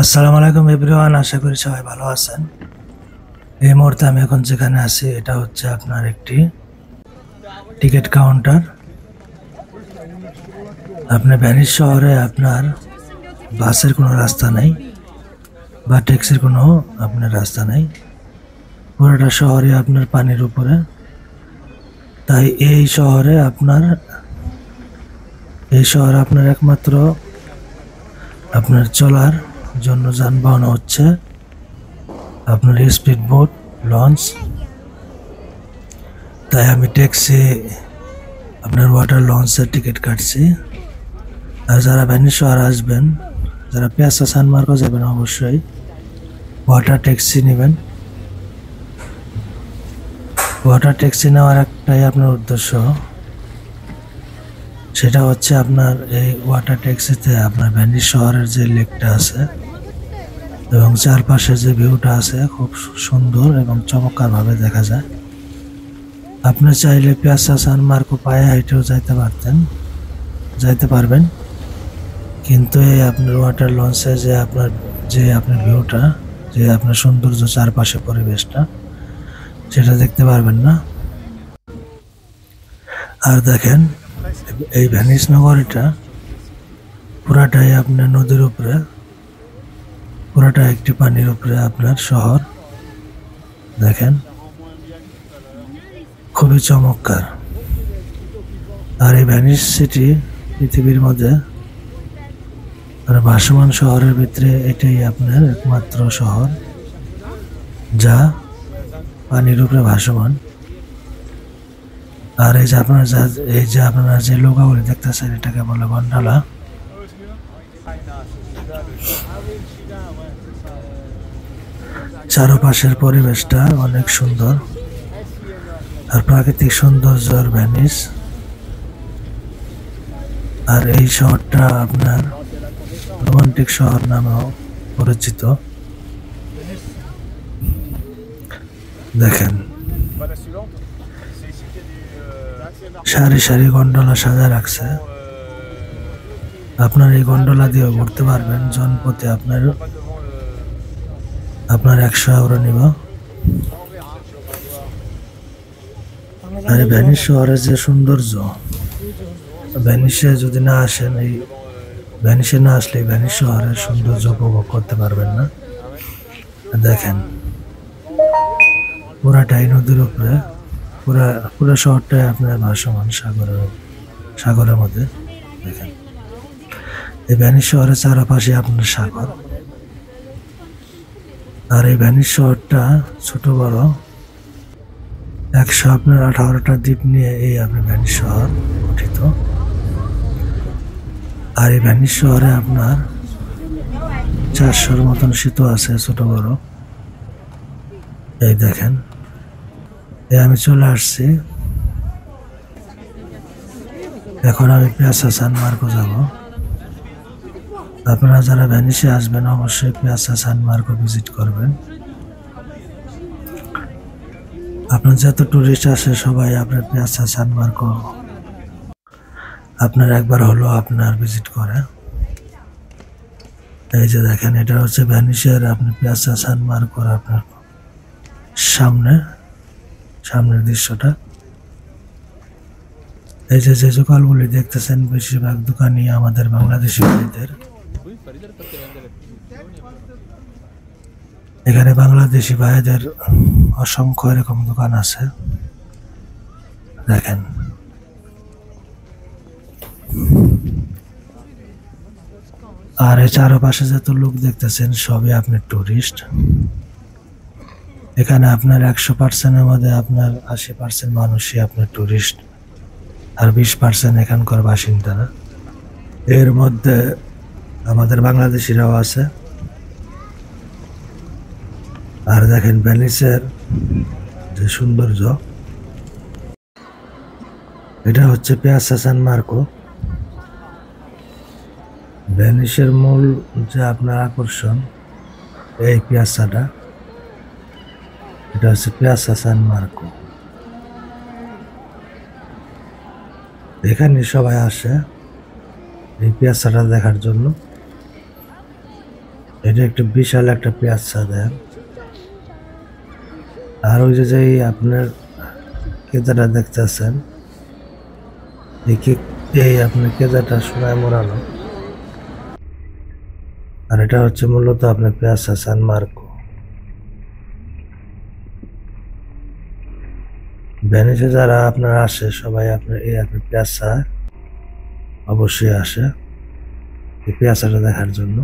আসসালামু আলাইকুম এভরিওয়ান, আশা করি সবাই ভালো আছেন। এই মুহূর্তে আমি এখন যেখানে আছি এটা হচ্ছে আপনার একটি টিকিট কাউন্টার। আপনার ভ্যানিস শহরে আপনার বাসের কোনো রাস্তা নেই বা ট্যাক্সির কোনো আপনার রাস্তা নেই। পুরোটা শহরে আপনার পানির উপরে। তাই এই শহরে আপনার একমাত্র আপনার চলার জন্য যানবাহন হচ্ছে আপনার স্পিড বোট, লঞ্চ। তাই আমি ট্যাক্সি আপনার ওয়াটার লঞ্চের টিকিট কাটছি। আর যারা ভ্যানিস শহর আসবেন, যারা পিয়াসা সান মার্কো যাবেন, অবশ্যই ওয়াটার ট্যাক্সি নেবেন। ওয়াটার ট্যাক্সি নেওয়ার একটাই আপনার উদ্দেশ্য, সেটা হচ্ছে আপনার এই ওয়াটার ট্যাক্সিতে আপনার ভ্যানিস শহরের যে লেকটা আছে এবং চারপাশে যে ভিউটা আছে খুব সুন্দর এবং চমৎকারভাবে দেখা যায়। আপনি চাইলে পিয়াসা সান মার্কো পায়ে হেঁটেও যাইতে পারবেন, কিন্তু এই আপনার ওয়াটার লঞ্চে যে আপনার ভিউটা, যে আপনার সৌন্দর্য চারপাশে পরিবেশটা, সেটা দেখতে পারবেন না। আর দেখেন, এই ভ্যানিস নগরীটা পুরাটাই আপনার নদীর উপরে, পুরাটা একটি পানির উপরে আপনার শহর। দেখেন, খুবই চমৎকার। আর এই ভ্যানিস সিটি পৃথিবীর মধ্যে ভাসমান শহরের ভিতরে এটাই আপনার একমাত্র শহর যা পানির উপরে ভাসমান। আর এই যে আপনারা যে লোকাগুলি দেখতেছেন, এটাকে বলে গন্ডালা। চারপাশের পরিবেশটা অনেক সুন্দর আর প্রাকৃতিক সৌন্দর্যের ভ্যানিস। আর এই শহরটা আপনার রোমান্টিক শহর নামেও পরিচিত। দেখেন, সারি সারি গন্ডোলা সাজা রাখছে। আপনার এই গন্ডোলা দিয়ে ঘুরতে পারবেন। জনপ্রতি আপনার 100 € নিব। আর ভ্যানিস শহরের যে সৌন্দর্য, ভ্যানিসে যদি না আসেন, ভ্যানিসে না আসলে ভ্যানিস শহরের সৌন্দর্য উপভোগ করতে পারবেন না। দেখেন, পুরাটাই নদীর উপরে, পুরা শহরটাই আপনার ভাসমান সাগরের মধ্যে। দেখেন, এই ভ্যানিস শহরের চারপাশে আপনার সাগর। আর এই ভ্যানিস শহরটা ছোট বড় 118টা দ্বীপ নিয়ে এই আপনার ভ্যানিস শহর গঠিত। আর এই ভ্যানিস শহরে আপনার 400-র মতন সেতু আছে, ছোট বড়। এই দেখেন, আমি চলে আসছি। এখন আমি পিয়াসা সান মার্কো যাব। আপনারা যারা ভ্যানিসে আসবেন, অবশ্যই পিয়াসা সান মার্কো ভিজিট করবেন। আপনার যত টুরিস্ট আসে সবাই আপনার পিয়াসা সান মার্কো আপনার একবার হলো আপনার ভিজিট করে। এই যে দেখেন, এটা হচ্ছে ভ্যানিসের আপনার পিয়াসা সান মার্কোর আপনার সামনের দৃশ্যটা। এই যে দোকানগুলি দেখতেছেন, বেশিরভাগ দোকানই আমাদের বাংলাদেশি ভাইদের। এখানে বাংলাদেশি ভাইদের অসংখ্য এরকম দোকান আছে। দেখেন, আর এই চারপাশে যত লোক দেখতেছেন সবই আপনার টুরিস্ট। এখানে আপনার 100%-এর মধ্যে আপনার 80% মানুষই আপনার টুরিস্ট, আর 20% এখানকার বাসিন্দারা। এর মধ্যে আমাদের বাংলাদেশিরাও আছে। আর দেখেন, ভ্যানিসের যে সৌন্দর্য, এটা হচ্ছে পিয়াসা সান মার্কো। ভ্যানিসের মূল যে আপনার আকর্ষণ এই পিয়াসাটা, এটা হচ্ছে পিয়াসা সান মার্কো। এখানে সবাই আসে এই পিয়াসাটা দেখার জন্য। এটা একটা বিশাল একটা পিয়াচ্ছা দেন। আর ওই যে আপনার কেদাটা দেখতেছেন, এই আপনার কেদাটা সোনায় মোড়ানো। আর এটা হচ্ছে মূলত আপনার পিয়াচ্ছা সান মার্কো। ভেনিসে যারা আপনার আসে সবাই আপনার আপনার পিয়াচ্ছা অবশ্যই আসে এই পিয়াচ্ছাটা দেখার জন্য।